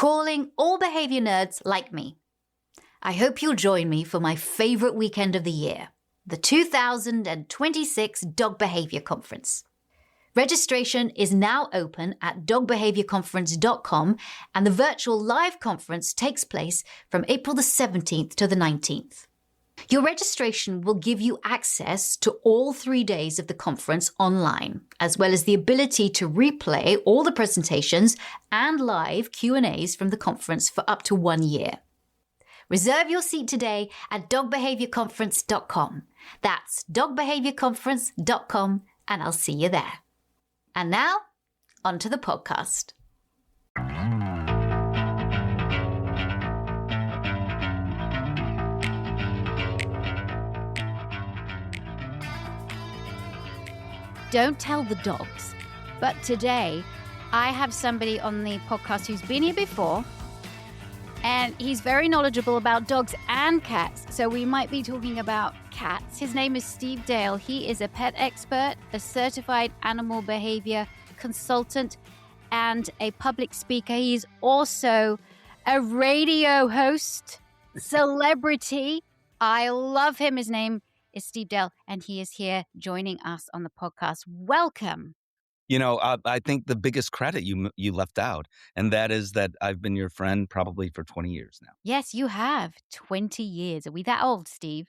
calling all behavior nerds like me. I hope you'll join me for my favorite weekend of the year, the 2026 Dog Behavior Conference. Registration is now open at dogbehaviorconference.com, and the virtual live conference takes place from April the 17th to the 19th. Your registration will give you access to all 3 days of the conference online, as well as the ability to replay all the presentations and live Q&As from the conference for up to 1 year. Reserve your seat today at dogbehaviorconference.com. That's dogbehaviorconference.com, and I'll see you there. And now, on to the podcast. Don't tell the dogs. But today, I have somebody on the podcast who's been here before, and he's very knowledgeable about dogs and cats. So we might be talking about cats. His name is Steve Dale. He is a pet expert, a certified animal behavior consultant, and a public speaker. He's also a radio host, celebrity. I love him. His name is Steve Dale, and he is here joining us on the podcast. Welcome. You know, I think the biggest credit you left out, and that is that I've been your friend probably for 20 years now. Yes, you have. 20 years. Are we that old, Steve?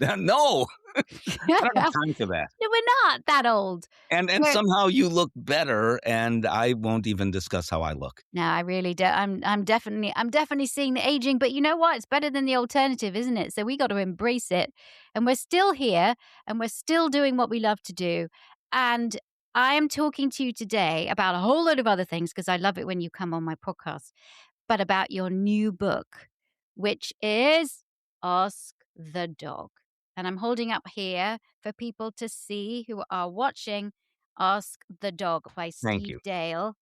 No, I don't have time for that. No, we're not that old. And somehow you look better, and I won't even discuss how I look. No, I really don't. I'm definitely seeing the aging, but you know what? It's better than the alternative, isn't it? So we got to embrace it. And we're still here, and we're still doing what we love to do. And I am talking to you today about a whole load of other things, because I love it when you come on my podcast, but about your new book, which is Ask the Dog. And I'm holding up here for people to see who are watching, Ask the Dog by Steve Dale,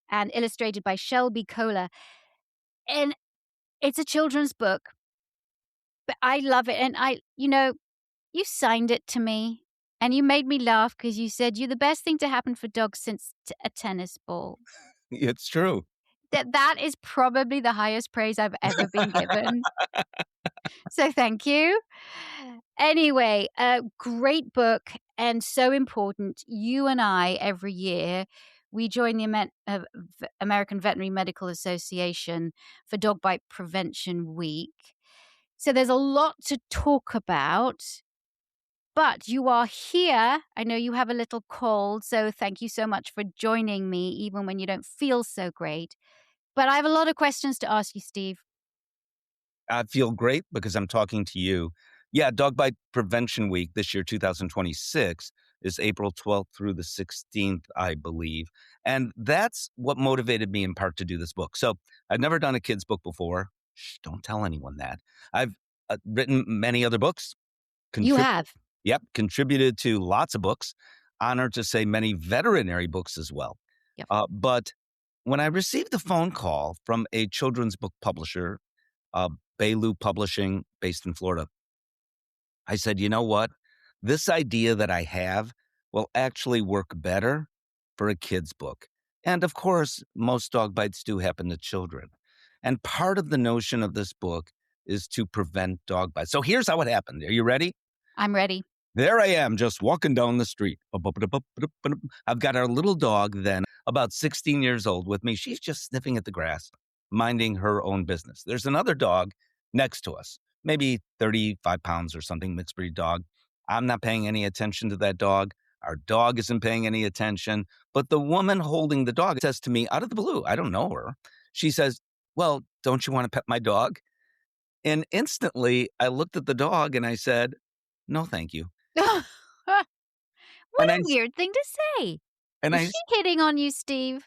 and illustrated by Shelby Kohler. And it's a children's book, but I love it. And you signed it to me. And you made me laugh because you said you're the best thing to happen for dogs since a tennis ball. It's true. That is probably the highest praise I've ever been given. So thank you. Anyway, a great book and so important. You and I, every year, we join the American Veterinary Medical Association for Dog Bite Prevention Week. So there's a lot to talk about. But you are here. I know you have a little cold, so thank you so much for joining me, even when you don't feel so great. But I have a lot of questions to ask you, Steve. I feel great because I'm talking to you. Yeah, Dog Bite Prevention Week this year, 2026, is April 12th through the 16th, I believe. And that's what motivated me in part to do this book. So I've never done a kid's book before. Shh, don't tell anyone that. I've written many other books. You have? Yep, contributed to lots of books. Honored to say many veterinary books as well. Yep. But when I received a phone call from a children's book publisher, Bailu Publishing, based in Florida, I said, you know what? This idea that I have will actually work better for a kid's book. And of course, most dog bites do happen to children. And part of the notion of this book is to prevent dog bites. So here's how it happened. Are you ready? I'm ready. There I am, just walking down the street. I've got our little dog then, about 16 years old with me. She's just sniffing at the grass, minding her own business. There's another dog next to us, maybe 35 pounds or something, mixed breed dog. I'm not paying any attention to that dog. Our dog isn't paying any attention. But the woman holding the dog says to me out of the blue, I don't know her. She says, well, don't you want to pet my dog? And instantly I looked at the dog and I said, no, thank you. What a weird thing to say. Is she hitting on you, Steve?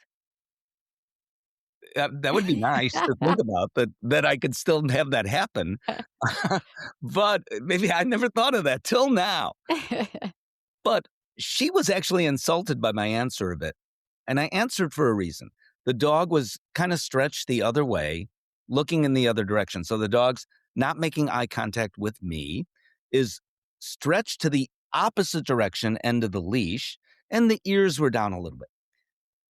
That would be nice to think about, that I could still have that happen. But maybe I never thought of that till now. But she was actually insulted by my answer a bit. And I answered for a reason. The dog was kind of stretched the other way, looking in the other direction. So the dog's not making eye contact with me, is stretched to the opposite direction end of the leash, and the ears were down a little bit.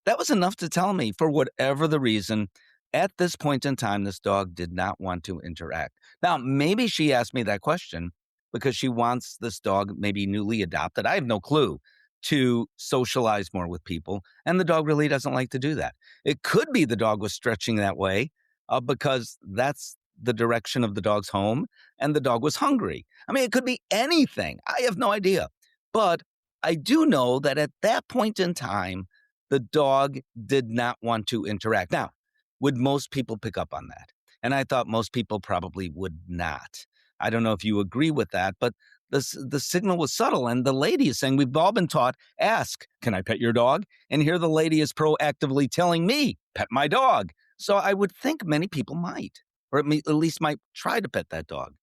That was enough to tell me, for whatever the reason, At this point in time, this dog did not want to interact. Now, maybe she asked me that question because she wants this dog, maybe newly adopted, I have no clue, to socialize more with people. And the dog really doesn't like to do that. It could be the dog was stretching that way because that's the direction of the dog's home and the dog was hungry. I mean, it could be anything. I have no idea. But I do know that at that point in time, the dog did not want to interact. Now, would most people pick up on that? And I thought most people probably would not. I don't know if you agree with that, but the signal was subtle. And the lady is saying, we've all been taught, ask, can I pet your dog? And here the lady is proactively telling me, pet my dog. So I would think many people might, or at least might try to pet that dog.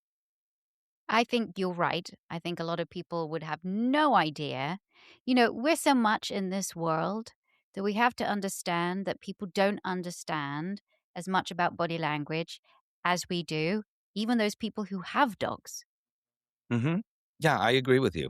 I think you're right. I think a lot of people would have no idea. We're so much in this world that we have to understand that people don't understand as much about body language as we do, even those people who have dogs. Hmm. Yeah, I agree with you.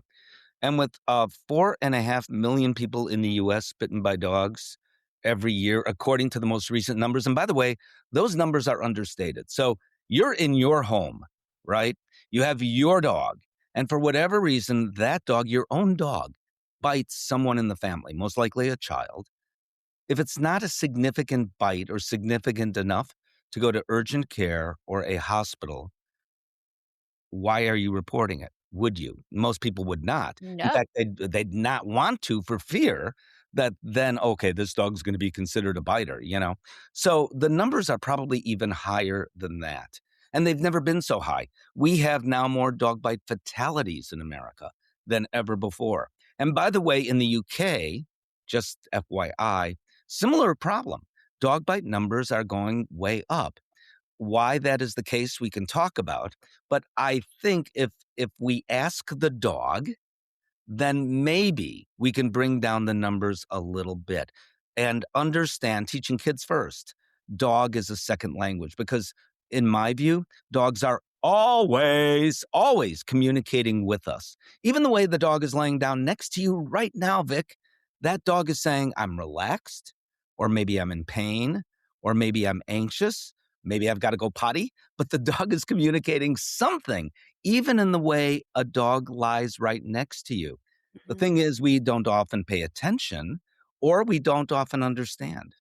And with 4.5 million people in the US bitten by dogs every year, according to the most recent numbers. And by the way, those numbers are understated. So you're in your home, right? You have your dog. And for whatever reason, that dog, your own dog, bites someone in the family, most likely a child. If it's not a significant bite or significant enough to go to urgent care or a hospital, why are you reporting it? Would you? Most people would not. In No. fact, they'd not want to for fear that then, okay, this dog's gonna be considered a biter, you know? So the numbers are probably even higher than that, and they've never been so high. We have now more dog bite fatalities in America than ever before. And by the way, in the UK, just FYI, similar problem. Dog bite numbers are going way up. Why that is the case, we can talk about, but I think if we ask the dog, then maybe we can bring down the numbers a little bit and understand teaching kids first. Dog is a second language because, in my view, dogs are always communicating with us. Even the way the dog is laying down next to you right now, Vic, that dog is saying, I'm relaxed, or maybe I'm in pain, or maybe I'm anxious, maybe I've got to go potty, but the dog is communicating something even in the way a dog lies right next to you. The Mhm. thing is, we don't often pay attention or we don't often understand.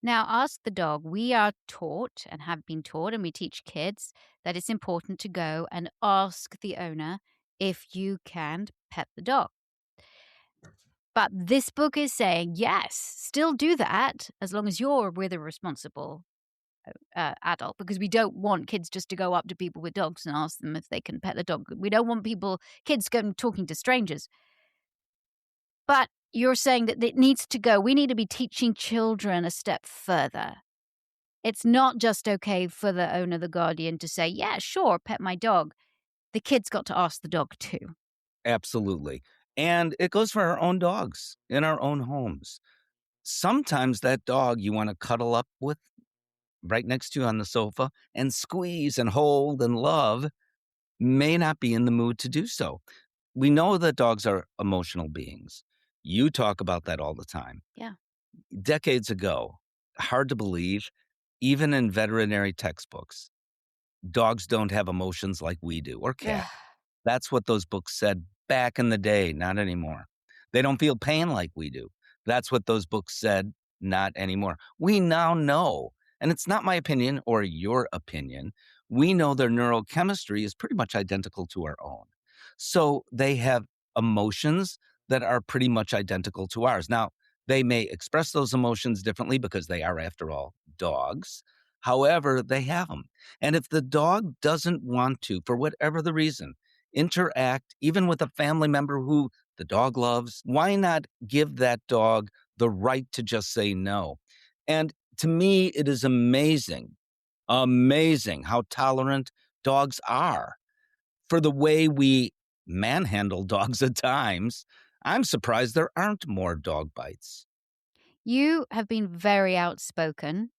Now, ask the dog. We are taught and have been taught, and we teach kids that it's important to go and ask the owner if you can pet the dog. But this book is saying, yes, still do that as long as you're with a responsible adult, because we don't want kids just to go up to people with dogs and ask them if they can pet the dog. We don't want kids going talking to strangers. But you're saying that it needs to go. We need to be teaching children a step further. It's not just okay for the owner, the guardian, to say, yeah, sure, pet my dog. The kid's got to ask the dog too. Absolutely. And it goes for our own dogs in our own homes. Sometimes that dog you want to cuddle up with right next to you on the sofa and squeeze and hold and love may not be in the mood to do so. We know that dogs are emotional beings. You talk about that all the time. Yeah. Decades ago, hard to believe, even in veterinary textbooks, dogs don't have emotions like we do, or cats. That's what those books said back in the day, not anymore. They don't feel pain like we do. That's what those books said, not anymore. We now know, and it's not my opinion or your opinion, we know their neurochemistry is pretty much identical to our own. So they have emotions that are pretty much identical to ours. Now, they may express those emotions differently because they are, after all, dogs. However, they have them. And if the dog doesn't want to, for whatever the reason, interact even with a family member who the dog loves, why not give that dog the right to just say no? And to me, it is amazing how tolerant dogs are. For the way we manhandle dogs at times, I'm surprised there aren't more dog bites. You have been very outspoken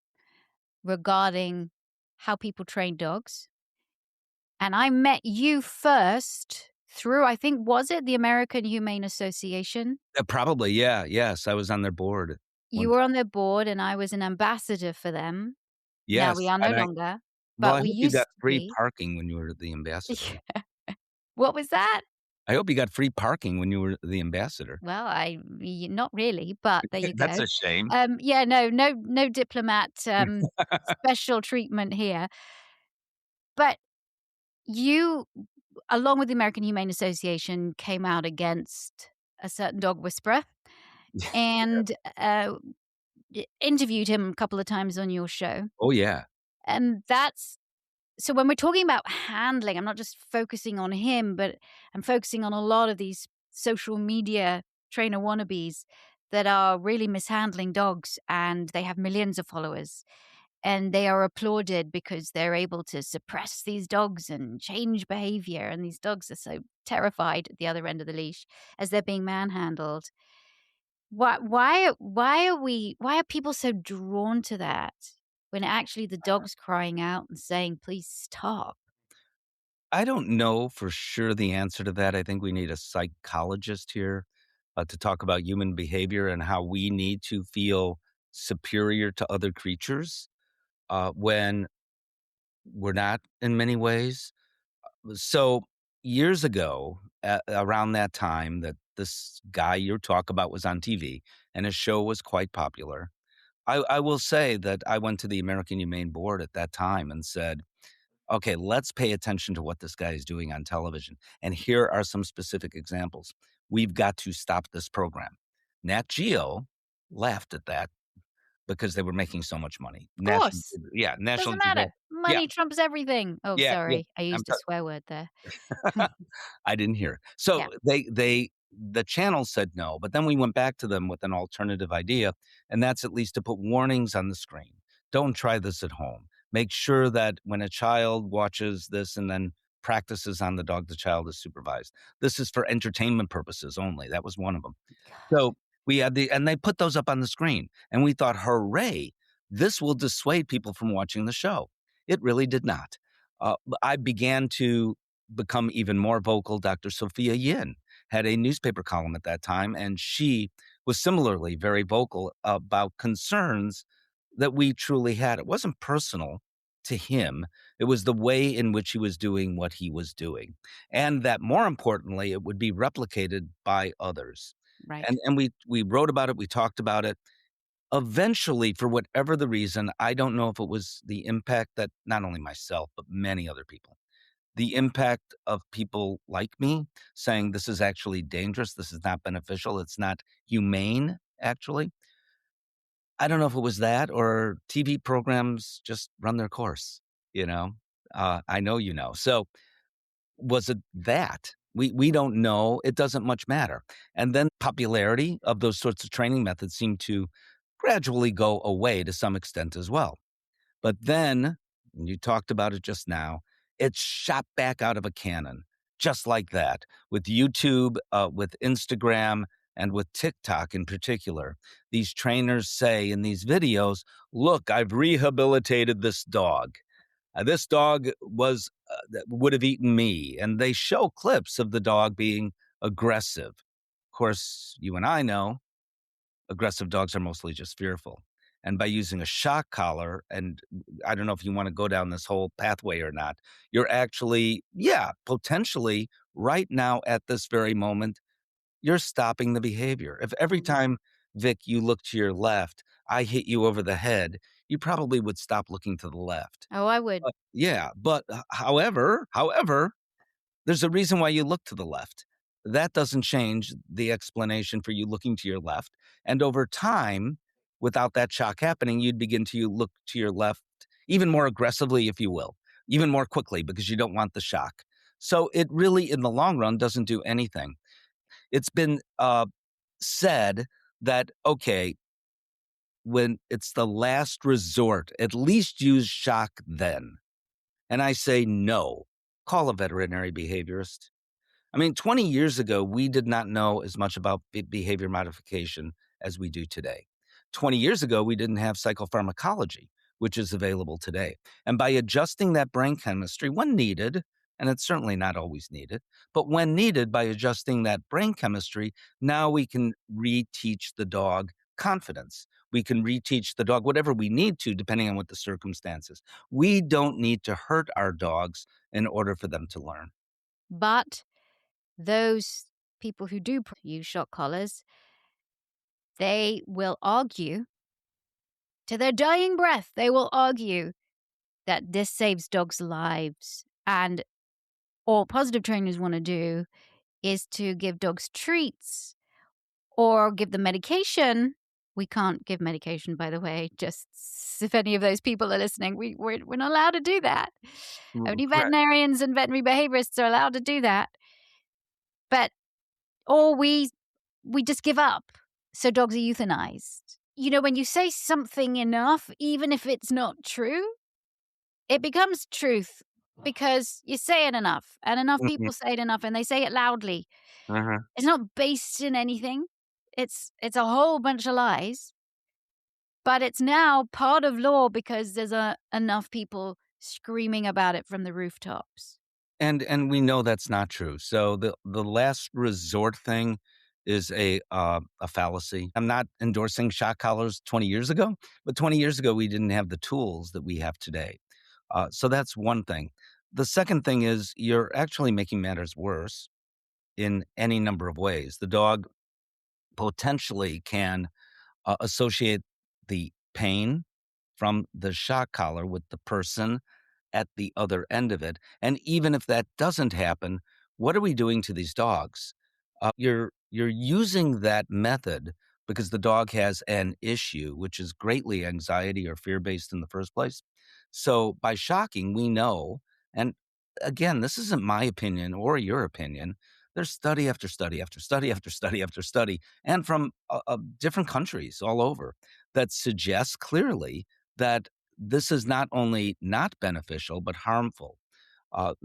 regarding how people train dogs. And I met you first through, I think, was it the American Humane Association? Probably, yeah, yes, I was on their board. You were on their board, and I was an ambassador for them. Now we Yes, are no and longer, well, but I we hope you got used to free be. parking when you were the ambassador. What was that? I hope you got free parking when you were the ambassador. Well, not really, but there you That's go. a shame. Yeah, no diplomat, special treatment here. But you, along with the American Humane Association, came out against a certain dog whisperer and, interviewed him a couple of times on your show. Oh, yeah. And that's so when we're talking about handling, I'm not just focusing on him, but I'm focusing on a lot of these social media trainer wannabes that are really mishandling dogs, and they have millions of followers. And they are applauded because they're able to suppress these dogs and change behavior. And these dogs are so terrified at the other end of the leash as they're being manhandled. Why are people so drawn to that when actually the dog's crying out and saying, "Please stop"? I don't know for sure the answer to that. I think we need a psychologist here, to talk about human behavior and how we need to feel superior to other creatures, when we're not in many ways. So, years ago, around that time that this guy you're talking about was on TV and his show was quite popular, I will say that I went to the American Humane Board at that time and said, "Okay, let's pay attention to what this guy is doing on television, and here are some specific examples. We've got to stop this program." Nat Geo laughed at that because they were making so much money. Of course. National Doesn't matter. Geographic. Yeah, Money trumps everything. Oh, yeah, yeah. sorry. I I'm used a swear word there. I didn't hear. Yeah. So the channel said no, but then we went back to them with an alternative idea, and that's at least to put warnings on the screen. Don't try this at home. Make sure that when a child watches this and then practices on the dog, the child is supervised. This is for entertainment purposes only. That was one of them. God. So we had and they put those up on the screen, and we thought, hooray, this will dissuade people from watching the show. It really did not. I began to become even more vocal. Dr. Sophia Yin had a newspaper column at that time, and she was similarly very vocal about concerns that we truly had. It wasn't personal to him. It was the way in which he was doing what he was doing. And that more importantly, it would be replicated by others. Right. And we wrote about it, we talked about it. Eventually, for whatever the reason, I don't know if it was the impact that not only myself, but many other people, the impact of people like me saying this is actually dangerous, this is not beneficial, it's not humane, actually. I don't know if it was that or TV programs just run their course, you know? I know you know. So, was it that? We don't know, it doesn't much matter. And then popularity of those sorts of training methods seemed to gradually go away to some extent as well. But then, and you talked about it just now, it shot back out of a cannon, just like that, with YouTube, with Instagram, and with TikTok in particular. These trainers say in these videos, "Look, I've rehabilitated this dog. This dog would have eaten me," and they show clips of the dog being aggressive. Of course, you and I know aggressive dogs are mostly just fearful. And by using a shock collar, and I don't know if you want to go down this whole pathway or not, you're actually, yeah, potentially right now at this very moment, you're stopping the behavior. If every Mhm. time, Vic, you look to your left, I hit you over the head, you probably would stop looking to the left. Oh, I would. Yeah, but however, there's a reason why you look to the left. That doesn't change the explanation for you looking to your left. And over time, without that shock happening, you'd begin to look to your left even more aggressively, if you will, even more quickly because you don't want the shock. So it really, in the long run, doesn't do anything. It's been said that, okay, when it's the last resort, at least use shock then. And I say no. Call a veterinary behaviorist. I mean, 20 years ago, we did not know as much about behavior modification as we do today. 20 years ago, we didn't have psychopharmacology, which is available today. And by adjusting that brain chemistry when needed, and it's certainly not always needed, but when needed, by adjusting that brain chemistry, now we can reteach the dog confidence. We can reteach the dog whatever we need to, depending on what the circumstances. We don't need to hurt our dogs in order for them to learn. But those people who do use shock collars, they will argue to their dying breath, they will argue that this saves dogs' lives. And all positive trainers want to do is to give dogs treats or give them medication. We can't give medication, by the way, just if any of those people are listening, we're not allowed to do that. Only Correct. veterinarians and veterinary behaviorists are allowed to do that. But, or we just give up. So dogs are euthanized. You know, when you say something enough, even if it's not true, it becomes truth because you say it enough and enough Mhm. people say it enough and they say it loudly. Uh-huh. It's not based in anything. It's a whole bunch of lies, but it's now part of law because there's enough people screaming about it from the rooftops. And we know that's not true. So the last resort thing is a fallacy. I'm not endorsing shock collars 20 years ago, but 20 years ago we didn't have the tools that we have today. So that's one thing. The second thing is you're actually making matters worse in any number of ways. The dog potentially can associate the pain from the shock collar with the person at the other end of it. And even if that doesn't happen, what are we doing to these dogs? You're using that method because the dog has an issue, which is greatly anxiety or fear based in the first place. So by shocking, we know, and again, this isn't my opinion or your opinion. There's study after study after study after study after study, and from different countries all over that suggests clearly that this is not only not beneficial but harmful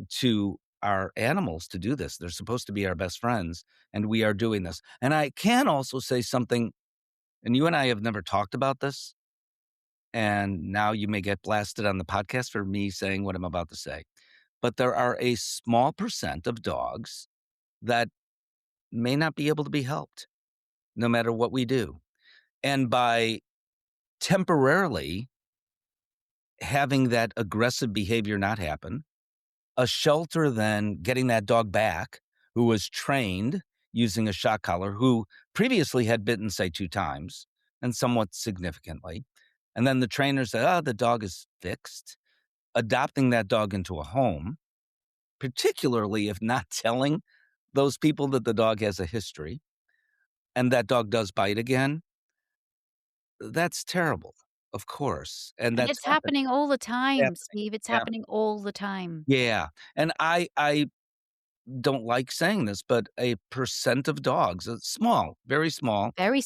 to our animals to do this. They're supposed to be our best friends, and we are doing this. And I can also say something, and you and I have never talked about this, and now you may get blasted on the podcast for me saying what I'm about to say. But there are a small percent of dogs that may not be able to be helped no matter what we do. And by temporarily having that aggressive behavior not happen, a shelter then getting that dog back who was trained using a shock collar, who previously had bitten, say, 2 times and somewhat significantly. And then the trainer said, "Oh, the dog is fixed." Adopting that dog into a home, particularly if not telling those people that the dog has a history and that dog does bite again, that's terrible, of course, and And that's it's happening all the time, happening, Steve. It's happening. happening all the time. Yeah, and I don't like saying this, but a percent of dogs, small, very small, Very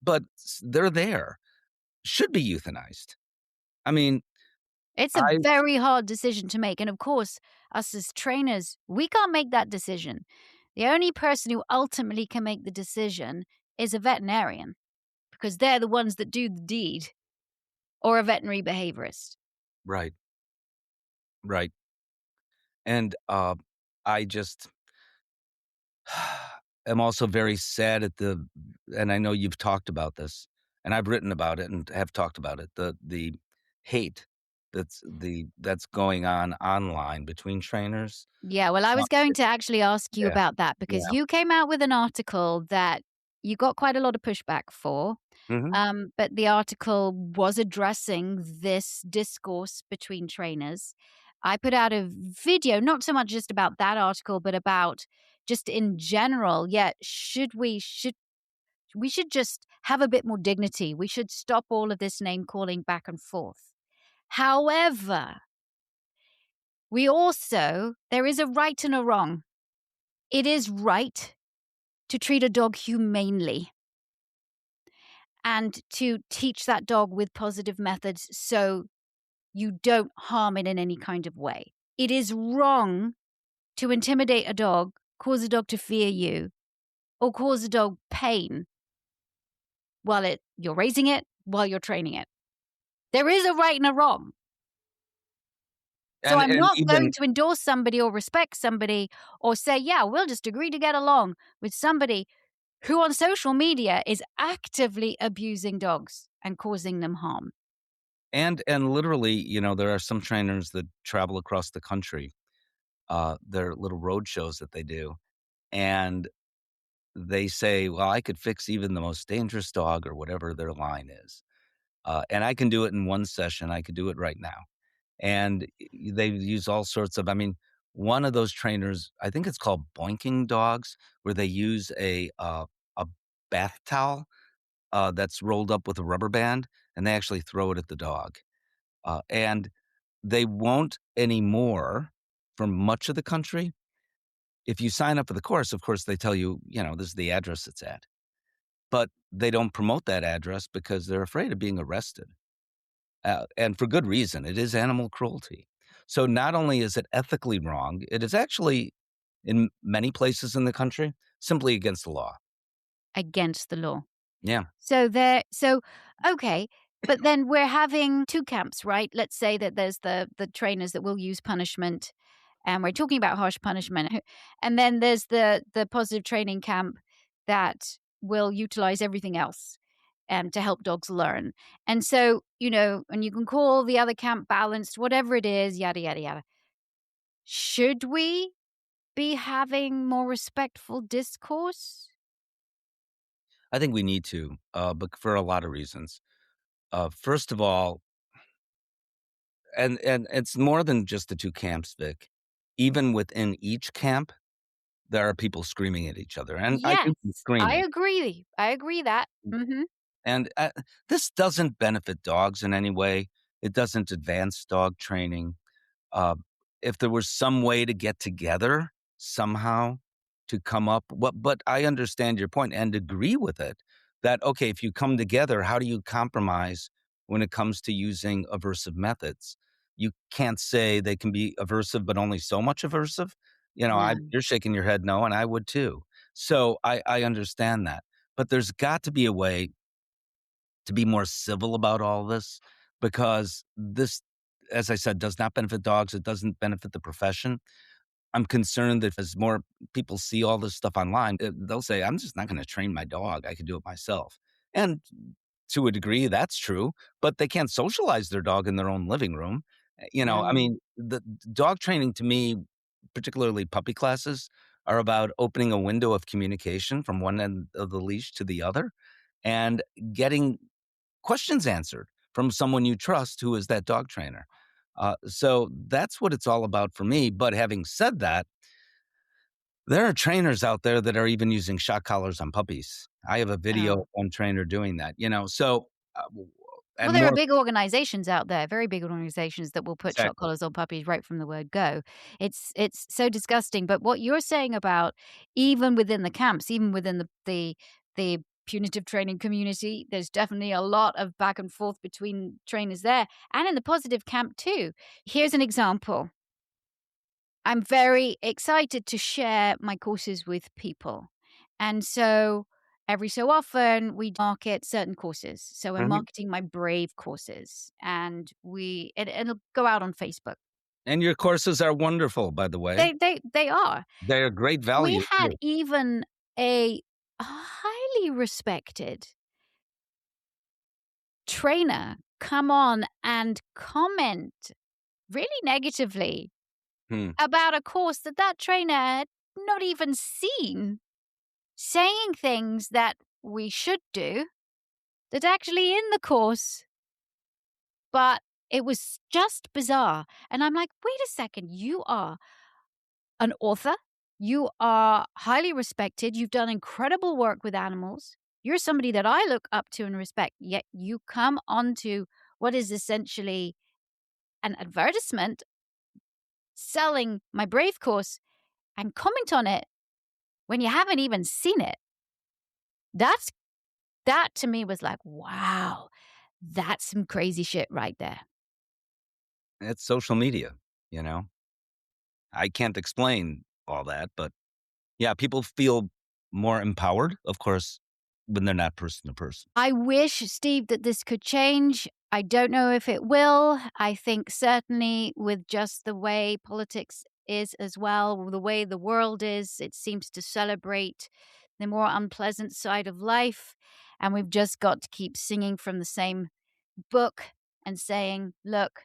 but small. they're there, should be euthanized. I mean, It's a I very hard decision to make. And of course, us as trainers, we can't make that decision. The only person who ultimately can make the decision is a veterinarian because they're the ones that do the deed or a veterinary behaviorist. right, right, and, I just am also very sad at the and I know you've talked about this, and I've written about it and have talked about it, the hate that's going on online between trainers. Yeah, well, I Uh, was going to actually ask you yeah, about that because yeah, you came out with an article that you got quite a lot of pushback for. mhm, But the article was addressing this discourse between trainers. I put out a video, not so much just about that article, but about just in general. Yeah, we should just have a bit more dignity. We should stop all of this name calling back and forth. However, there is a right and a wrong. It is right to treat a dog humanely and to teach that dog with positive methods so you don't harm it in any kind of way. It is wrong to intimidate a dog, cause a dog to fear you, or cause a dog pain while you're raising it, while you're training it. There is a right and a wrong. So I'm and not going even to endorse somebody or respect somebody or say, yeah, we'll just agree to get along with somebody who on social media is actively abusing dogs and causing them harm. And literally, there are some trainers that travel across the country. There are little road shows that they do, and they say, "Well, I could fix even the most dangerous dog," or whatever their line is. And I can do it in one session. I could do it right now. And they use all sorts of, one of those trainers, I think it's called boinking dogs, where they use a bath towel that's rolled up with a rubber band, and they actually throw it at the dog. And they won't anymore for much of the country. If you sign up for the course, of course, they tell you, this is the address it's at. But they don't promote that address because they're afraid of being arrested. And for good reason. It is animal cruelty. So not only is it ethically wrong, it is actually, in many places in the country, simply against the law. Against the law. Yeah. So okay, but then we're having 2 camps, right? Let's say that there's the trainers that will use punishment, and we're talking about harsh punishment. And then there's the positive training camp that will utilize everything else, to help dogs learn. And so, and you can call the other camp balanced, whatever it is, yada, yada, yada. Should we be having more respectful discourse? I think we need to, but for a lot of reasons. First of all, and it's more than just the 2 camps, Vic. Even within each camp, there are people screaming at each other, and I Yes, do mean I screaming. agree. I agree that. Mhm. And, this doesn't benefit dogs in any way. It doesn't advance dog training. Uh, if there was some way to get together somehow to come up, but I understand your point and agree with it that, okay, if you come together, how do you compromise when it comes to using aversive methods? You can't say they can be aversive, but only so much aversive. No. You're shaking your head no, and I would too. So I understand that. But there's got to be a way to be more civil about all this because this, as I said, does not benefit dogs. It doesn't benefit the profession. I'm concerned that as more people see all this stuff online, they'll say, I'm just not going to train my dog. I can do it myself. And to a degree, that's true, but they can't socialize their dog in their own living room. No. The dog training to me, particularly puppy classes, are about opening a window of communication from one end of the leash to the other and getting questions answered from someone you trust who is that dog trainer. So that's what it's all about for me. But having said that, there are trainers out there that are even using shock collars on puppies. I have a video of Oh. one trainer doing that, so, Well, and there are more big organizations out there, very big organizations that will put shock exactly. collars on puppies right from the word go. It's so disgusting, but what you're saying about even within the camps, even within the punitive training community, there's definitely a lot of back and forth between trainers there and in the positive camp too. Here's an example. I'm very excited to share my courses with people. And so every so often we market certain courses. So I'm Mhm. marketing my Brave courses and it'll go out on Facebook. And your courses are wonderful, by the way. They are. They're great We value had too. even a highly respected trainer come on and comment really negatively Hmm. about a course that trainer had not even seen, saying things that we should do that actually in the course, but it was just bizarre. And I'm like, wait a second, you are an author. You are highly respected. You've done incredible work with animals. You're somebody that I look up to and respect, yet you come onto what is essentially an advertisement selling my Brave course and comment on it when you haven't even seen it. That's That to me was like, wow, that's some crazy shit right there. It's social media, you know? I can't explain all that, but yeah, people feel more empowered, of course, when they're not person to person. I wish, Steve, that this could change. I don't know if it will. I think certainly with just the way politics is as well, the way the world is, it seems to celebrate the more unpleasant side of life. And we've just got to keep singing from the same book and saying, look,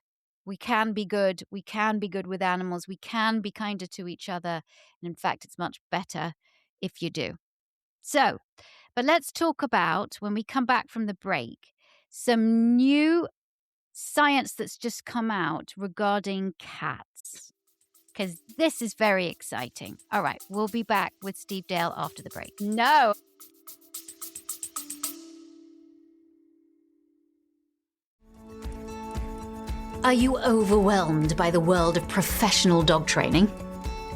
we can be good. We can be good with animals. We can be kinder to each other. And in fact, it's much better if you do. So, but let's talk about, when we come back from the break, some new science that's just come out regarding cats, because this is very exciting. All right, we'll be back with Steve Dale after the break. No. Are you overwhelmed by the world of professional dog training?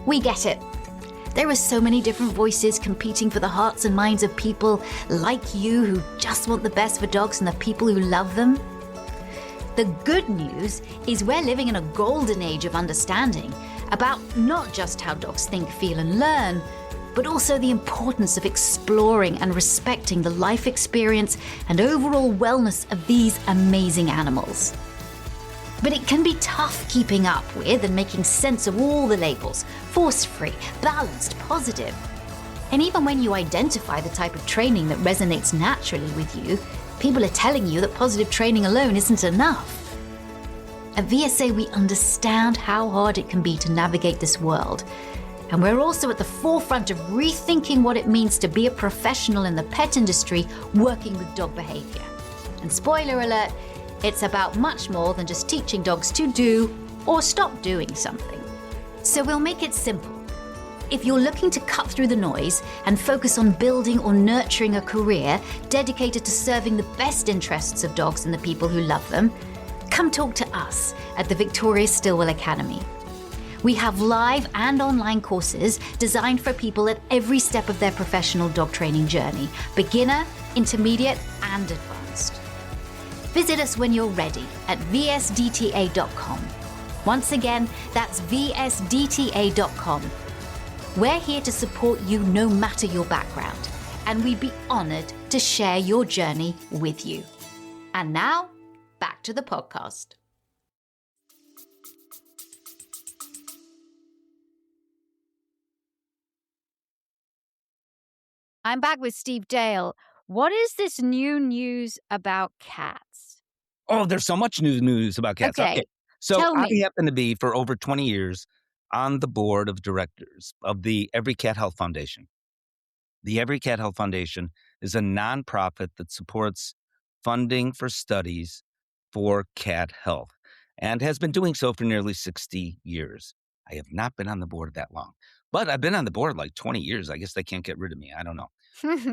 We get it. There are so many different voices competing for the hearts and minds of people like you who just want the best for dogs and the people who love them. The good news is we're living in a golden age of understanding about not just how dogs think, feel, and learn, but also the importance of exploring and respecting the life experience and overall wellness of these amazing animals. But it can be tough keeping up with and making sense of all the labels: force-free, balanced, positive. And even when you identify the type of training that resonates naturally with you, people are telling you that positive training alone isn't enough. At VSA, we understand how hard it can be to navigate this world. And we're also at the forefront of rethinking what it means to be a professional in the pet industry working with dog behavior. And spoiler alert, it's about much more than just teaching dogs to do or stop doing something. So we'll make it simple. If you're looking to cut through the noise and focus on building or nurturing a career dedicated to serving the best interests of dogs and the people who love them, come talk to us at the Victoria Stilwell Academy. We have live and online courses designed for people at every step of their professional dog training journey, beginner, intermediate, and advanced. Visit us when you're ready at vsdta.com. Once again, that's vsdta.com. We're here to support you no matter your background, and we'd be honored to share your journey with you. And now, back to the podcast. I'm back with Steve Dale. What is this new news about cats? Oh, there's so much new news about cats. Okay. So Tell I me. happen to be, for over 20 years, on the board of directors of the Every Cat Health Foundation. The Every Cat Health Foundation is a nonprofit that supports funding for studies for cat health and has been doing so for nearly 60 years. I have not been on the board that long, but I've been on the board like 20 years. I guess they can't get rid of me. I don't know.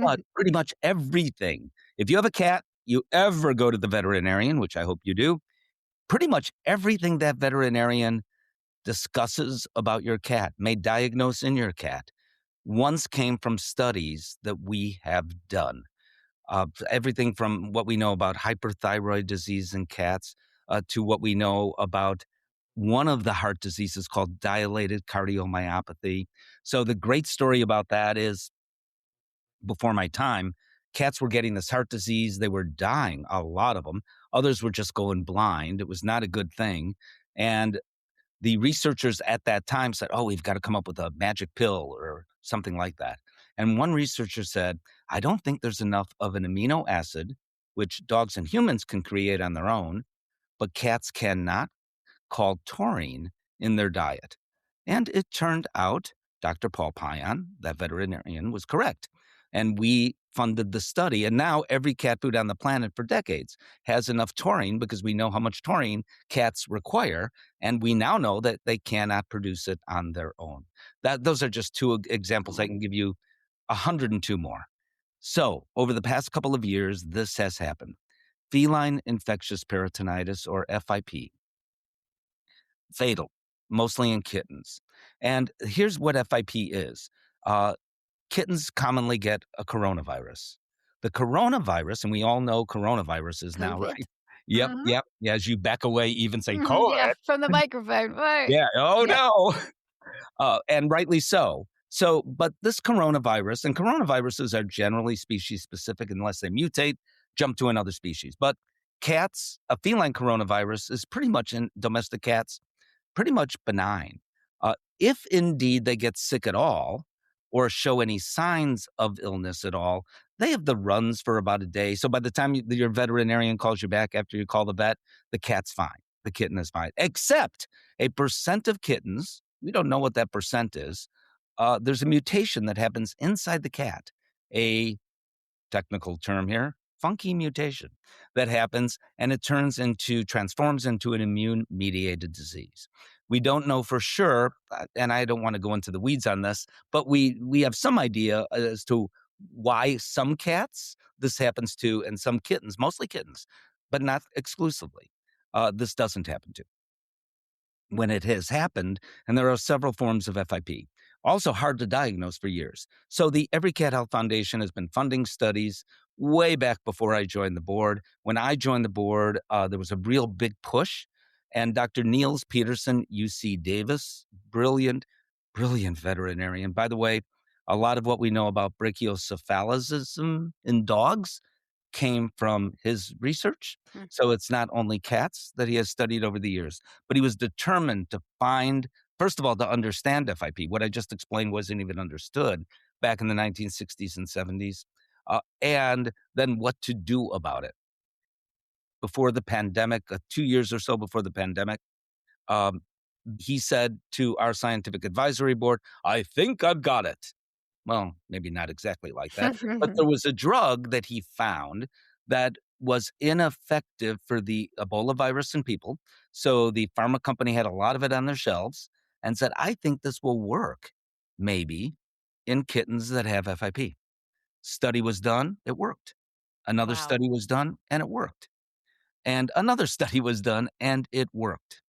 But pretty much everything, if you have a cat, you ever go to the veterinarian, which I hope you do, pretty much everything that veterinarian discusses about your cat, may diagnose in your cat, once came from studies that we have done. Everything from what we know about hyperthyroid disease in cats to what we know about one of the heart diseases called dilated cardiomyopathy. So the great story about that is, before my time, cats were getting this heart disease. They were dying, a lot of them. Others were just going blind. It was not a good thing. And the researchers at that time said, oh, we've got to come up with a magic pill or something like that. And one researcher said, I don't think there's enough of an amino acid, which dogs and humans can create on their own, but cats cannot, called taurine, in their diet. And it turned out Dr. Paul Payan, that veterinarian, was correct. And we funded the study. And now every cat food on the planet for decades has enough taurine, because we know how much taurine cats require. And we now know that they cannot produce it on their own. Those are just two examples. I can give you 102 more. So over the past couple of years, this has happened. Feline infectious peritonitis, or FIP, fatal, mostly in kittens. And here's what FIP is. Kittens commonly get a coronavirus. The coronavirus, and we all know coronaviruses now, COVID. right? Yep. Yeah, as you back away, even say Yeah, COVID. from the microphone. Right. Yeah. Oh, Yeah. no. And rightly so. So, but this coronavirus, and coronaviruses are generally species specific unless they mutate, jump to another species. But cats, a feline coronavirus is pretty much, in domestic cats, pretty much benign. If indeed they get sick at all, or show any signs of illness at all, they have the runs for about a day. So by the time your veterinarian calls you back after you call the vet, the cat's fine. The kitten is fine, except a percent of kittens. We don't know what that percent is. There's a mutation that happens inside the cat, a technical term here, funky mutation that happens and it transforms into an immune mediated disease. We don't know for sure, and I don't want to go into the weeds on this, but we have some idea as to why some cats this happens to and some kittens, mostly kittens, but not exclusively. This doesn't happen to when it has happened, and there are several forms of FIP. Also hard to diagnose for years. So the Every Cat Health Foundation has been funding studies way back before I joined the board. When I joined the board, there was a real big push, and Dr. Niels Peterson, UC Davis, brilliant veterinarian. By the way, a lot of what we know about brachiocephalism in dogs came from his research. Hmm. So it's not only cats that he has studied over the years, but he was determined to find, first of all, to understand FIP. What I just explained wasn't even understood back in the 1960s and 70s, and then what to do about it. Before the pandemic, 2 years or so before the pandemic, um, he said to our scientific advisory board, I think I've got it. Well, maybe not exactly like that, but there was a drug that he found that was ineffective for the Ebola virus in people. So the pharma company had a lot of it on their shelves and said, I think this will work maybe in kittens that have FIP. Study was done, it worked. Another Wow. study was done and it worked. And another study was done and it worked.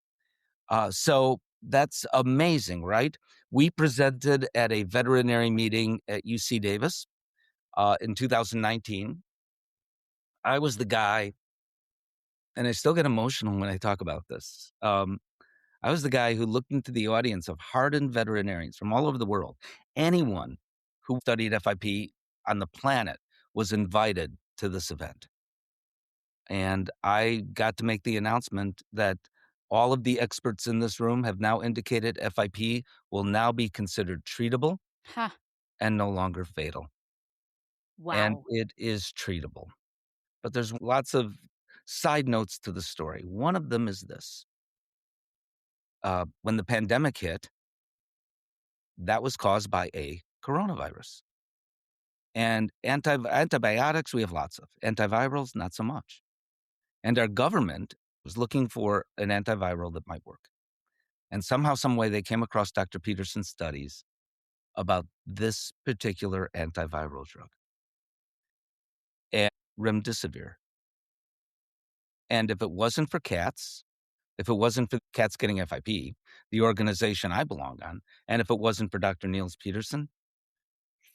So that's amazing, right? We presented at a veterinary meeting at UC Davis in 2019. I was the guy, and I still get emotional when I talk about this. I was the guy who looked into the audience of hardened veterinarians from all over the world. Anyone who studied FIP on the planet was invited to this event. And I got to make the announcement that all of the experts in this room have now indicated FIP will now be considered treatable Huh. and no longer fatal. And Wow. it is treatable. But there's lots of side notes to the story. One of them is this. When the pandemic hit, that was caused by a coronavirus. And antibiotics, we have lots of. Antivirals, not so much. And our government was looking for an antiviral that might work. And somehow, some way, they came across Dr. Peterson's studies about this particular antiviral drug, and remdesivir. And if it wasn't for cats, if it wasn't for cats getting FIP, the organization I belong on, and if it wasn't for Dr. Niels Peterson,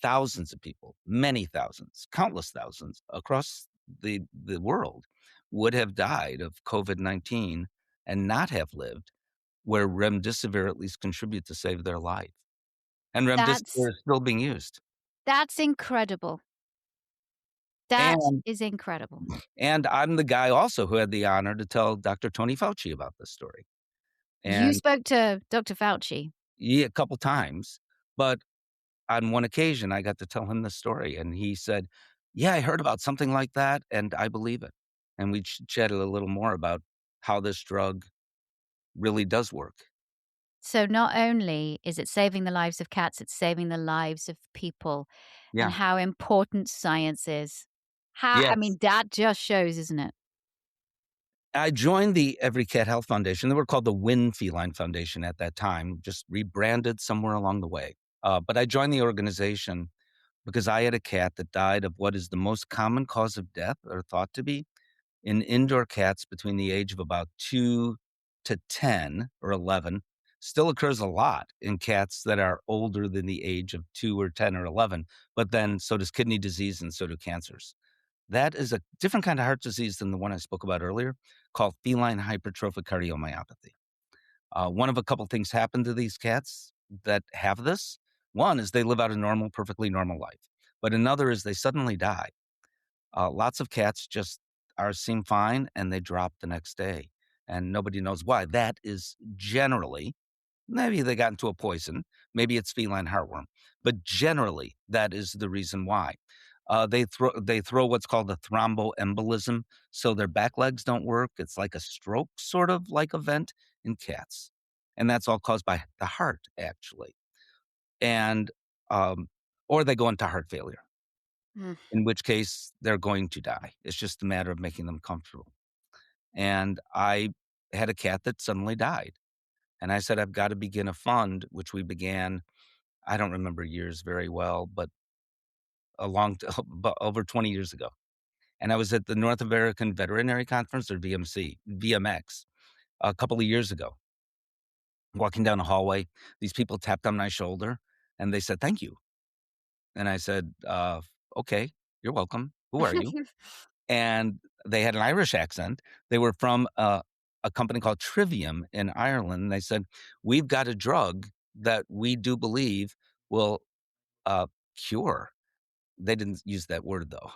thousands of people, many thousands, countless thousands across the world would have died of COVID-19 and not have lived, where remdesivir at least contribute to save their life. And remdesivir That's is still being used. that's incredible. That And is incredible. and I'm the guy also who had the honor to tell Dr. Tony Fauci about this story. You And spoke to Dr. Fauci. a couple times, but on one occasion I got to tell him the story and he said, "Yeah, I heard about something like that and I believe it." And we chatted a little more about how this drug really does work. So not only is it saving the lives of cats, it's saving the lives of people and Yeah. how important science is. I Yes. mean, that just shows, isn't it? I joined the Every Cat Health Foundation. They were called the Win Feline Foundation at that time, just rebranded somewhere along the way. But I joined the organization because I had a cat that died of what is the most common cause of death, or thought to be, in indoor cats between the age of about 2 to 10 or 11. Still occurs a lot in cats that are older than the age of 2 or 10 or 11, but then so does kidney disease and so do cancers. That is a different kind of heart disease than the one I spoke about earlier, called feline hypertrophic cardiomyopathy. One of a couple things happen to these cats that have this. One is they live out a normal, perfectly normal life, but another is they suddenly die. Lots of cats just seem fine and they drop the next day, and nobody knows why. That is generally Maybe they got into a poison. Maybe it's feline heartworm. But generally, that is the reason why. They throw what's called a thromboembolism, so their back legs don't work. It's like a stroke sort of like event in cats. And that's all caused by the heart, actually. And um, or they go into heart failure, Mm. in which case they're going to die. It's just a matter of making them comfortable. And I had a cat that suddenly died. And I said, I've got to begin a fund, which we began, I don't remember years very well, but but over 20 years ago. And I was at the North American Veterinary Conference, or VMX, a couple of years ago. Walking down a hallway, these people tapped on my shoulder and they said, thank you. And I said, okay, you're welcome. Who are you? And they had an Irish accent. They were from a company called Trivium in Ireland. And they said, we've got a drug that we do believe will cure. They didn't use that word, though.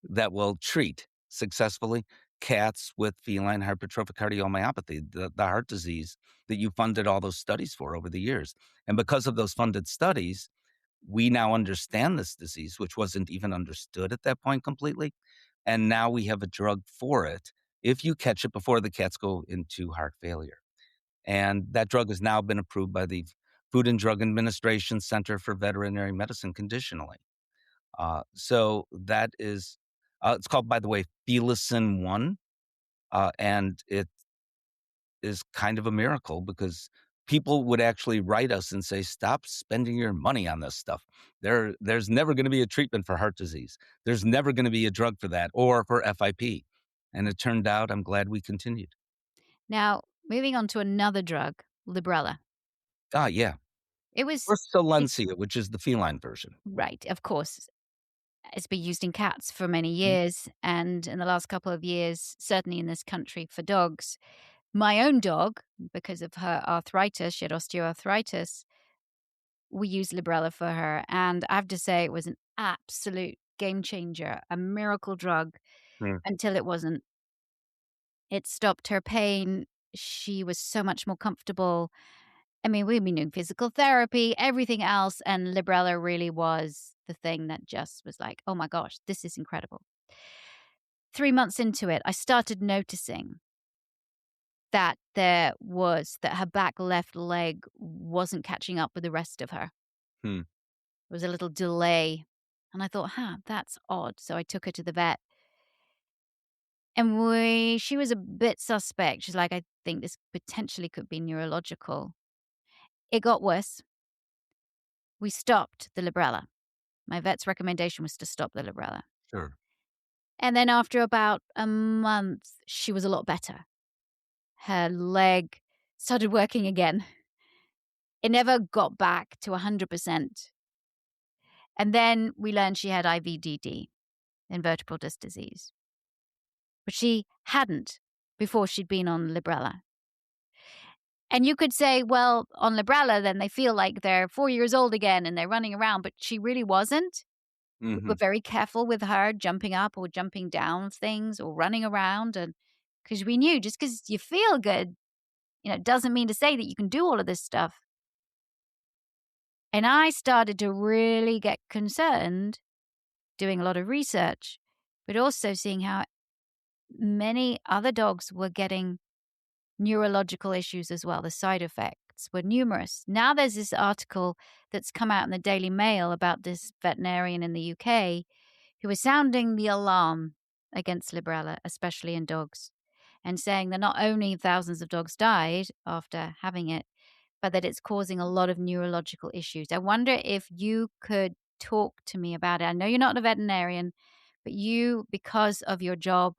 That will treat successfully cats with feline hypertrophic cardiomyopathy, the heart disease that you funded all those studies for over the years. And because of those funded studies, we now understand this disease, which wasn't even understood at that point completely. And now we have a drug for it if you catch it before the cats go into heart failure. And that drug has now been approved by the Food and Drug Administration Center for Veterinary Medicine conditionally. So that is, it's called, by the way, Felicin 1. And it is kind of a miracle because people would actually write us and say, stop spending your money on this stuff. There's never going to be a treatment for heart disease. There's never going to be a drug for that or for FIP. And it turned out, I'm glad we continued. Now, moving on to another drug, Librela. Yeah. It was Or Solensia, which is the feline version. right, of course. It's been used in cats for many years, and in the last couple of years, certainly in this country, for dogs. My own dog, because of her arthritis, she had osteoarthritis, we used Librela for her, and I have to say it was an absolute game changer, a miracle drug Mm. until it wasn't. It stopped her pain. She was so much more comfortable. I mean, we've been doing physical therapy, everything else, and Librela really was the thing that just was like, oh my gosh, this is incredible. 3 months into it, I started noticing that that her back left leg wasn't catching up with the rest of her. Hmm. There was a little delay. And I thought, that's odd. So I took her to the vet. And she was a bit suspect. She's like, I think this potentially could be neurological. It got worse. We stopped the Librela. My vet's recommendation was to stop the Librela. Sure. And then after about a month, she was a lot better. Her leg started working again. It never got back to 100%. And then we learned she had IVDD, vertebral disc disease. But she hadn't before she'd been on Librela. And you could say, well, on Librela, then they feel like they're 4 years old again and they're running around, but she really wasn't. We Mm-hmm. were very careful with her jumping up or jumping down things or running around. And because we knew just because you feel good, doesn't mean to say that you can do all of this stuff. And I started to really get concerned doing a lot of research, but also seeing how many other dogs were getting neurological issues as well. The side effects were numerous. Now there's this article that's come out in the Daily Mail about this veterinarian in the UK who was sounding the alarm against Librela, especially in dogs, and saying that not only thousands of dogs died after having it, but that it's causing a lot of neurological issues. I wonder if you could talk to me about it. I know you're not a veterinarian, but you, because of your job,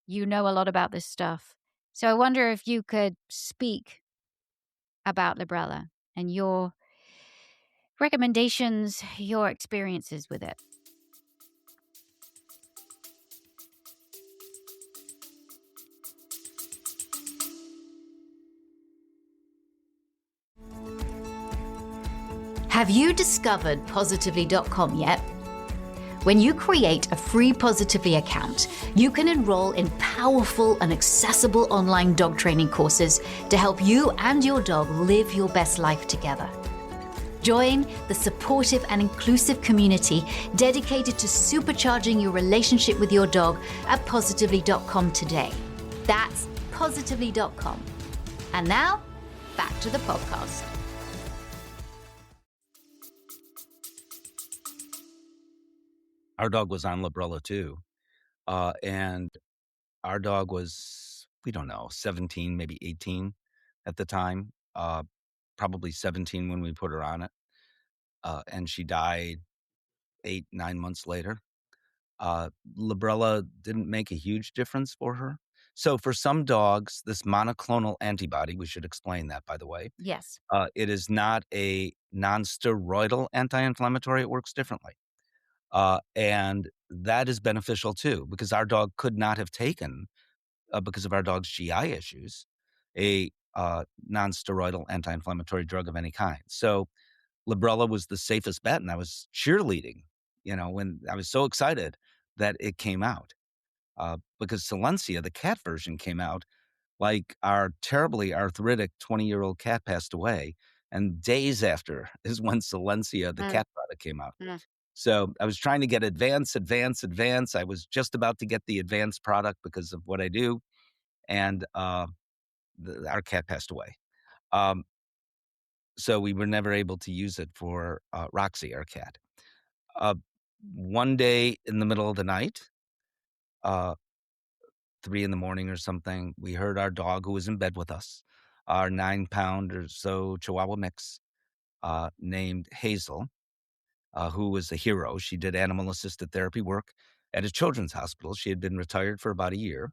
you know a lot about this stuff. So I wonder if you could speak about Librela and your recommendations, your experiences with it. Have you discovered positively.com yet? When you create a free Positively account, you can enroll in powerful and accessible online dog training courses to help you and your dog live your best life together. Join the supportive and inclusive community dedicated to supercharging your relationship with your dog at positively.com today. That's positively.com. And now, back to the podcast. Our dog was on Librela too. And our dog was, we don't know, 17, maybe 18 at the time, probably 17 when we put her on it. And she died 8, 9 months later. Librela didn't make a huge difference for her. So for some dogs, this monoclonal antibody, we should explain that, by the way, Yes. it is not a non-steroidal anti-inflammatory. It works differently. And that is beneficial too, because our dog could not have taken, because of our dog's GI issues, a non-steroidal anti-inflammatory drug of any kind. So Librela was the safest bet, and I was cheerleading, when I was so excited that it came out. Because Silencia, the cat version, came out like our terribly arthritic 20-year-old cat passed away. And days after is when Silencia, the Mm, cat product, came out. mm. So I was trying to get advance. I was just about to get the advanced product because of what I do. And our cat passed away. Um, so we were never able to use it for Roxy, our cat. Uh, One day in the middle of the night, uh, 3 in the morning or something, we heard our dog who was in bed with us, our 9-pound or so Chihuahua mix, named Hazel, who was a hero. She did animal-assisted therapy work at a children's hospital. She had been retired for about a year,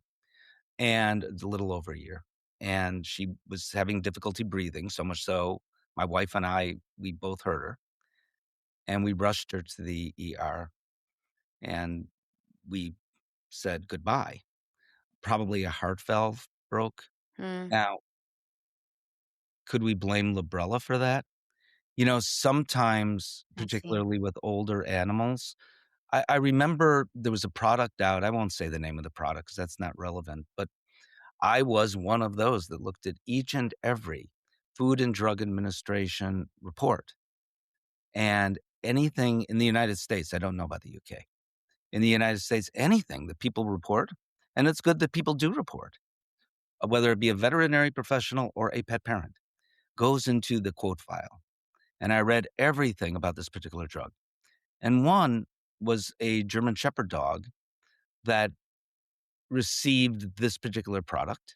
and a little over a year, and she was having difficulty breathing, so much so my wife and I, we both heard her, and we rushed her to the ER, and we said goodbye. Probably a heart valve broke. Mm, Now, could we blame Librela for that? Sometimes, I see. particularly with older animals, I remember there was a product out. I won't say the name of the product because that's not relevant, but I was one of those that looked at each and every Food and Drug Administration report, and anything in the United States, I don't know about the UK. In the United States, anything that people report, and it's good that people do report, whether it be a veterinary professional or a pet parent, goes into the quote file. And I read everything about this particular drug. And one was a German Shepherd dog that received this particular product,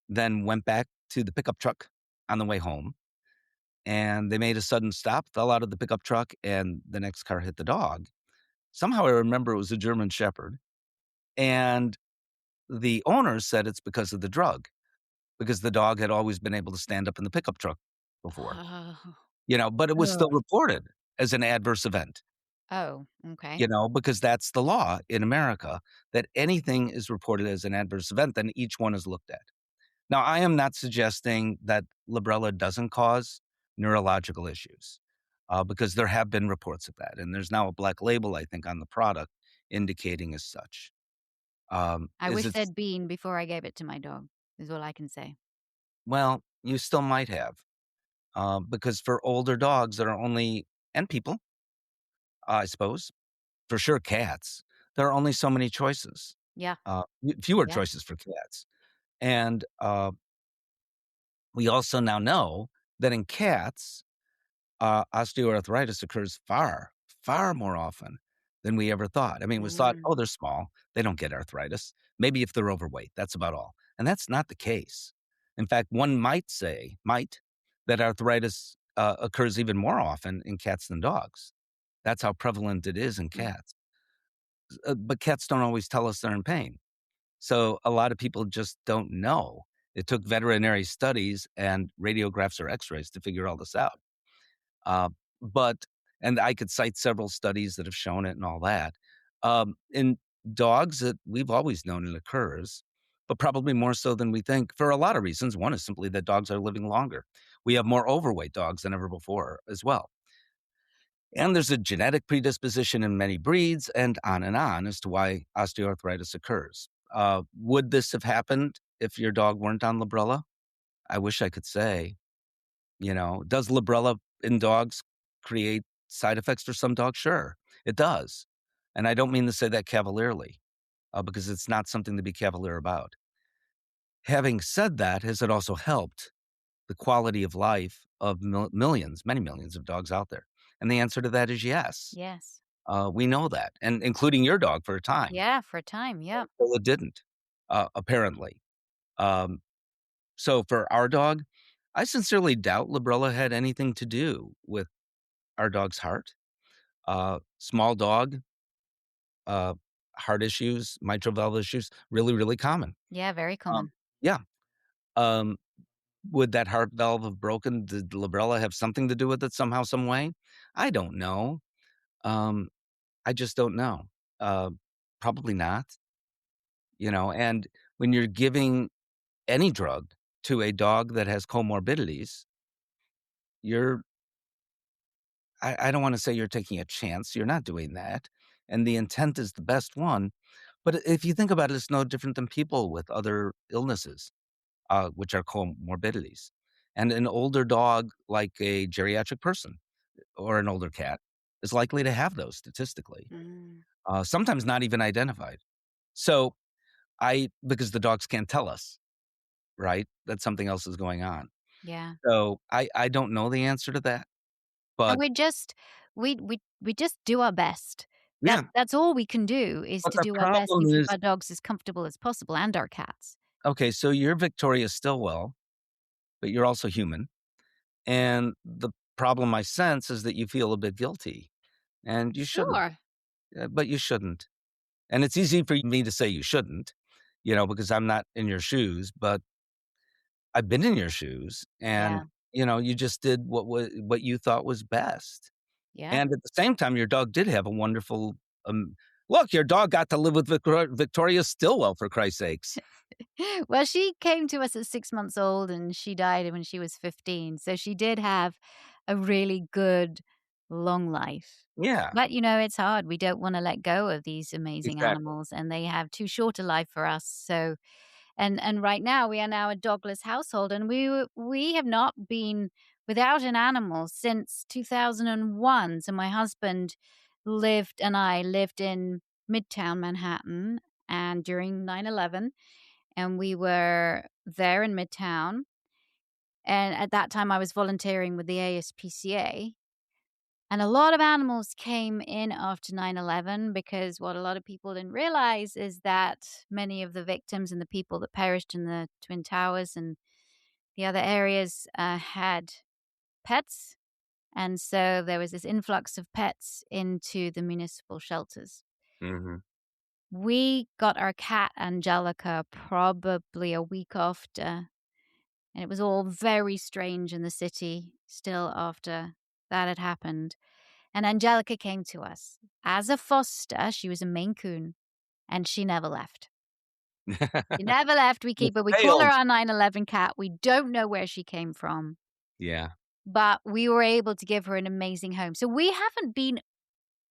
then went back to the pickup truck on the way home, and they made a sudden stop, fell out of the pickup truck, and the next car hit the dog. Somehow I remember it was a German Shepherd, and the owner said it's because of the drug, because the dog had always been able to stand up in the pickup truck before, Oh, but it was ugh. still reported as an adverse event, Oh, okay. because that's the law in America, that anything is reported as an adverse event, then each one is looked at. Now, I am not suggesting that Librela doesn't cause neurological issues, because there have been reports of that, and there's now a black label, I think, on the product indicating as such. I Is wish it there'd been before I gave it to my dog, is all I can say. Well, you still might have, because for older dogs that are only and people, I suppose, for sure cats, there are only so many choices, Yeah, fewer yeah. choices for cats, and, we also now know that in cats, osteoarthritis occurs far, far more often than we ever thought. I mean, it was thought, Mm. "Oh, they're small. They don't get arthritis. Maybe if they're overweight, that's about all." And that's not the case. In fact, one might, that arthritis, occurs even more often in cats than dogs. That's how prevalent it is in Mm. cats. But cats don't always tell us they're in pain. So a lot of people just don't know. It took veterinary studies and radiographs or X-rays to figure all this out. Uh, but and I could cite several studies that have shown it and all that. In dogs, we've always known it occurs, but probably more so than we think for a lot of reasons. One is simply that dogs are living longer. We have more overweight dogs than ever before as well. And there's a genetic predisposition in many breeds, and on as to why osteoarthritis occurs. Would this have happened if your dog weren't on Librela? I wish I could say. Does Librela in dogs create side effects for some dogs? Sure, it does. And I don't mean to say that cavalierly, because it's not something to be cavalier about. Having said that, has it also helped the quality of life of millions, many millions of dogs out there? And the answer to that is yes. Yes. We know that, and including your dog for a time. Yeah, for a time. Yep. Well, it didn't, apparently. Um, so for our dog, I sincerely doubt Librela had anything to do with our dog's heart. Small dog, uh, heart issues, mitral valve issues, really, really common. Yeah, very Um, common. yeah. Um, would that heart valve have broken? Did Librela have something to do with it somehow, some way? I don't know. Um, I just don't know. Uh, Probably not. And when you're giving any drug to a dog that has comorbidities, you're I don't wanna say you're taking a chance, you're not doing that, and the intent is the best one, but if you think about it, it's no different than people with other illnesses, which are comorbidities, and an older dog, like a geriatric person or an older cat, is likely to have those statistically, Mm, sometimes not even identified. So, I because the dogs can't tell us, right, that something else is going on. yeah. So, I don't know the answer to that, And but we just do our best. yeah, That's all we can do is but to the do our best problem and keep is our dogs as comfortable as possible and our cats. okay, so you're Victoria Stillwell, but you're also human, and the problem I sense is that you feel a bit guilty, and you shouldn't, Sure. but you shouldn't, and it's easy for me to say you shouldn't, because I'm not in your shoes, but I've been in your shoes, and, Yeah. you just did what you thought was best, Yeah. and at the same time, your dog did have a wonderful, um look, your dog got to live with Victoria Stillwell, for Christ's sakes. Well, she came to us at 6 months old, and she died when she was 15, so she did have a really good long life. Yeah, But, it's hard. We don't wanna let go of these amazing exactly. animals, and they have too short a life for us, so and right now, we are now a dogless household, and we have not been without an animal since 2001. So my husband and I lived in Midtown Manhattan, and during 9/11, and we were there in Midtown, and at that time, I was volunteering with the ASPCA, and a lot of animals came in after 9/11 because what a lot of people didn't realize is that many of the victims and the people that perished in the Twin Towers and the other areas had pets. And so there was this influx of pets into the municipal shelters. Mhm. We got our cat Angelica probably a week after, and it was all very strange in the city still after that had happened. And Angelica came to us as a foster. She was a Maine Coon, and she never left. She never left. We You keep her. We call her failed. our 9/11 cat. We don't know where she came from, Yeah. but we were able to give her an amazing home. So we haven't been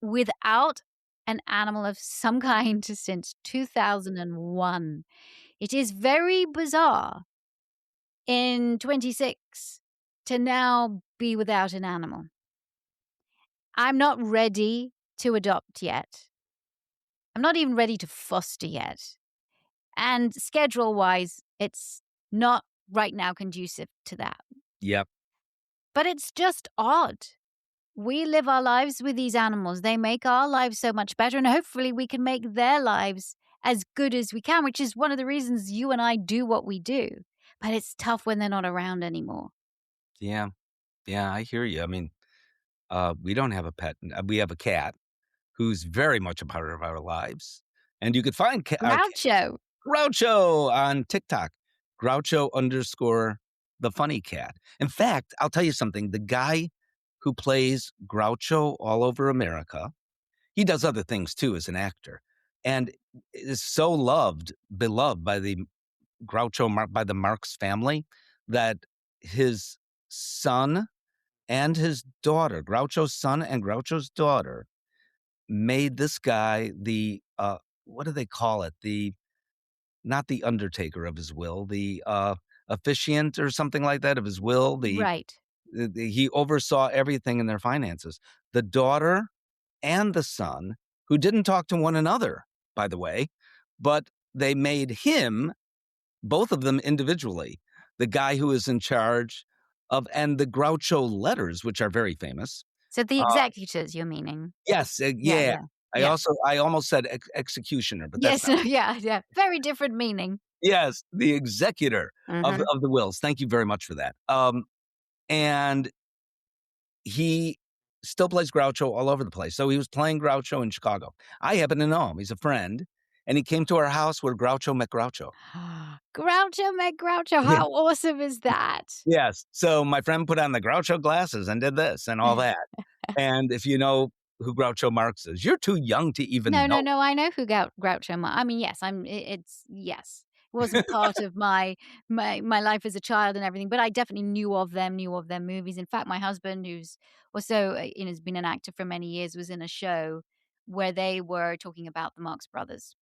without an animal of some kind since 2001. It is very bizarre in 26 to now be without an animal. I'm not ready to adopt yet. I'm not even ready to foster yet. And schedule wise, it's not right now conducive to that. Yep. But it's just odd. We live our lives with these animals. They make our lives so much better, and hopefully we can make their lives as good as we can, which is one of the reasons you and I do what we do. But it's tough when they're not around anymore. Yeah. Yeah, I hear you. I mean, we don't have a pet. We have a cat who's very much a part of our lives, and you could find our cat Groucho. Groucho on TikTok, Groucho underscore the funny cat. In fact, I'll tell you something. The guy who plays Groucho all over America, he does other things too as an actor, and is so beloved by the by the Marx family that his son and his daughter, Groucho's son and Groucho's daughter, made this guy the what do they call it? Not the undertaker of his will, the officiant or something like that of his will. Right. He oversaw everything in their finances. The daughter and the son, who didn't talk to one another, by the way, but they made him, both of them individually, the guy who is in charge of, and the Groucho letters, which are very famous. So the executors, you're meaning? Yes, Yeah. I almost said executioner, but that's Yes, not. yeah. Very different meaning. Yes, the executor Mhm. of the wills. Thank you very much for that. And he still plays Groucho all over the place. So he was playing Groucho in Chicago. I happen to know him. He's a friend. And he came to our house where Groucho met Groucho. Groucho met Groucho. How awesome is that? Yes. So my friend put on the Groucho glasses and did this and all that. And if you know who Groucho Marx is, you're too young to even know. No. I know who Groucho Marx. I mean, yes, yes. It wasn't part of my life as a child and everything, but I definitely knew of their movies. In fact, my husband, who's also has been an actor for many years, was in a show where they were talking about the Marx Brothers.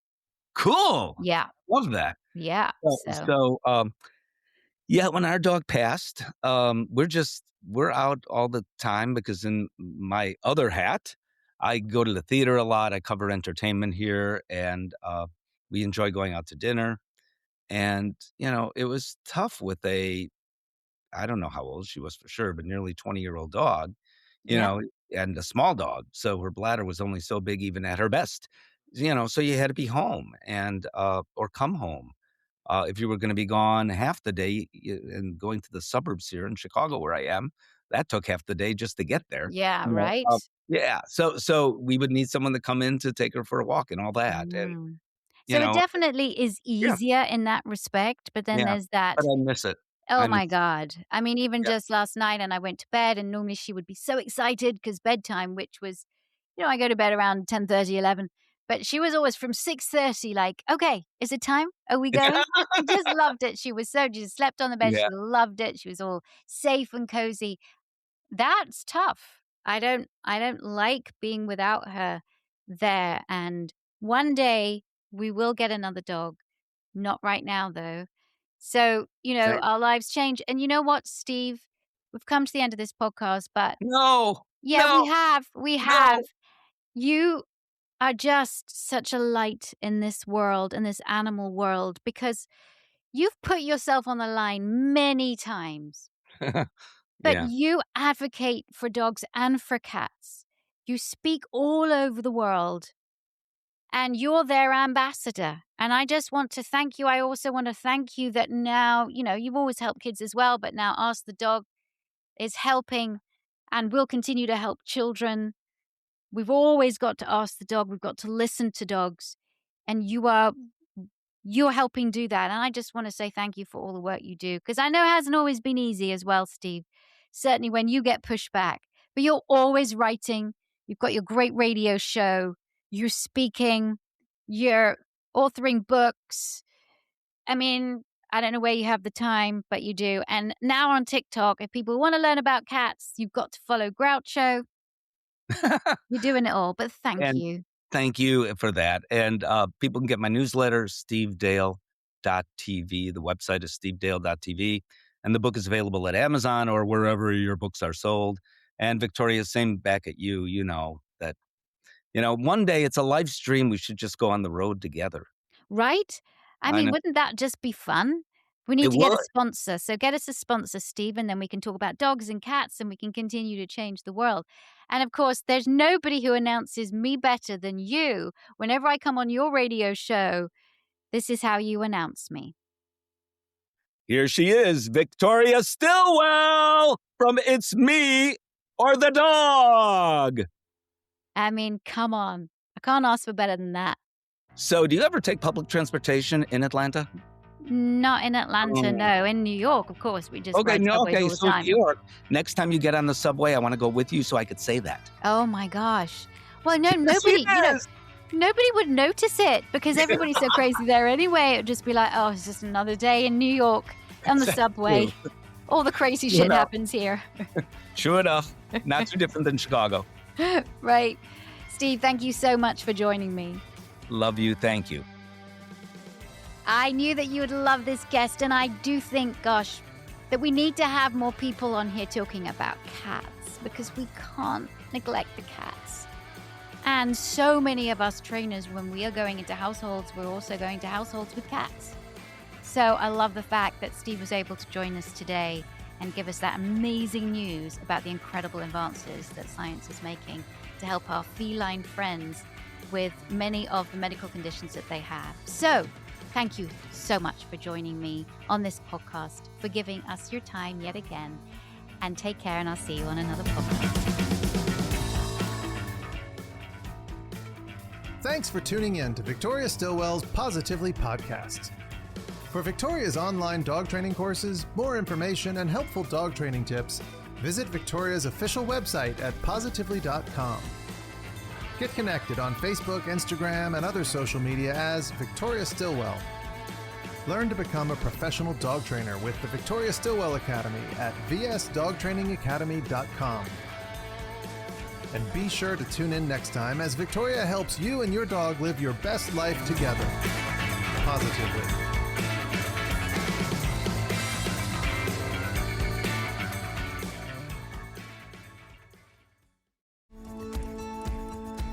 Cool. Yeah. Love that. Yeah. So when our dog passed, we're out all the time because in my other hat, I go to the theater a lot. I cover entertainment here, and we enjoy going out to dinner. And, it was tough with I don't know how old she was for sure, but nearly 20-year-old dog, Yeah. and a small dog. So her bladder was only so big even at her best, so you had to be home and, or come home. If you were going to be gone half the day and going to the suburbs here in Chicago where I am, that took half the day just to get there. Yeah, right? Yeah. So we would need someone to come in to take her for a walk and all that. And, Mm. So it definitely is yeah, easier in that respect, but then yeah, there's that. but I miss it. Oh I miss my God. I mean, even Yeah. just last night, and I went to bed, and normally she would be so excited because bedtime, which was, I go to bed around 10:30, 11, but she was always from 6:30, like, okay, is it time? Are we going? She just loved it. She just slept on the bed. She Yeah. loved it. She was all safe and cozy. That's tough. I don't like being without her there. And one day we will get another dog. Not right now, though. So, Same. our lives change. And you know what, Steve? We've come to the end of this podcast, but No, yeah, no, we no. have. You are just such a light in this world, in this animal world, because you've put yourself on the line many times, but Yeah. you advocate for dogs and for cats. You speak all over the world. And you're their ambassador. And I just want to thank you. I also want to thank you that now, you've always helped kids as well, but now Ask the Dog is helping and will continue to help children. We've always got to ask the dog. We've got to listen to dogs. And you're helping do that. And I just want to say thank you for all the work you do, because I know it hasn't always been easy as well, Steve. Certainly when you get pushed back, but you're always writing. You've got your great radio show. You're speaking, you're authoring books. I mean, I don't know where you have the time, but you do. And now on TikTok, if people want to learn about cats, you've got to follow Groucho. You're doing it all, but thank And you. thank you for that. And people can get my newsletter, stevedale.tv. The website is stevedale.tv. And the book is available at Amazon or wherever your books are sold. And Victoria, same back at you, that one day it's a live stream. We should just go on the road together. Right? I I mean, know. wouldn't that just be fun? We need It to get a would. sponsor. So get us a sponsor, Steve, and then we can talk about dogs and cats and we can continue to change the world. And of course, there's nobody who announces me better than you. Whenever I come on your radio show, this is how you announce me. Here she is, Victoria Stillwell from It's Me or the Dog. I mean, come on. I can't ask for better than that. So do you ever take public transportation in Atlanta? Not in Atlanta, no. In New York, of course. We just ride subways all the so time. New York. Next time you get on the subway, I want to go with you so I could say that. Oh my gosh. Well, no, Yes, nobody, yes. nobody would notice it because everybody's so crazy there anyway. It would just be like, oh, it's just another day in New York on the subway. All the crazy shit happens here. Sure enough. Not too different than Chicago. Right. Steve, thank you so much for joining me. Love you. Thank you. I knew that you would love this guest, and I do think, gosh, that we need to have more people on here talking about cats, because we can't neglect the cats. And so many of us trainers, when we are going into households, we're also going to households with cats. So I love the fact that Steve was able to join us today and give us that amazing news about the incredible advances that science is making to help our feline friends with many of the medical conditions that they have. So thank you so much for joining me on this podcast, for giving us your time yet again. And take care, and I'll see you on another podcast. Thanks for tuning in to Victoria Stilwell's Positively podcast. For Victoria's online dog training courses, more information, and helpful dog training tips, visit Victoria's official website at positively.com. Get connected on Facebook, Instagram, and other social media as Victoria Stilwell. Learn to become a professional dog trainer with the Victoria Stilwell Academy at vsdogtrainingacademy.com. And be sure to tune in next time as Victoria helps you and your dog live your best life together, positively.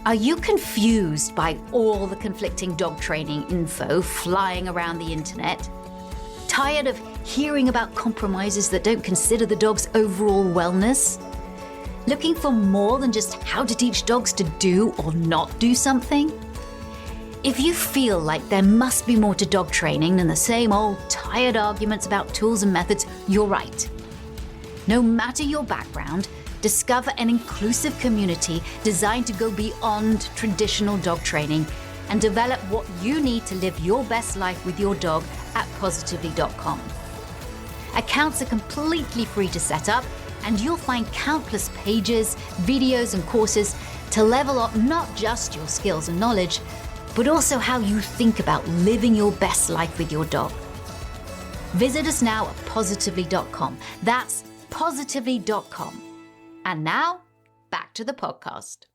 Are you confused by all the conflicting dog training info flying around the internet? Tired of hearing about compromises that don't consider the dog's overall wellness? Looking for more than just how to teach dogs to do or not do something? If you feel like there must be more to dog training than the same old tired arguments about tools and methods, you're right. No matter your background, discover an inclusive community designed to go beyond traditional dog training and develop what you need to live your best life with your dog at positively.com. Accounts are completely free to set up, and you'll find countless pages, videos, and courses to level up not just your skills and knowledge, but also how you think about living your best life with your dog. Visit us now at positively.com. That's positively.com. And now, back to the podcast.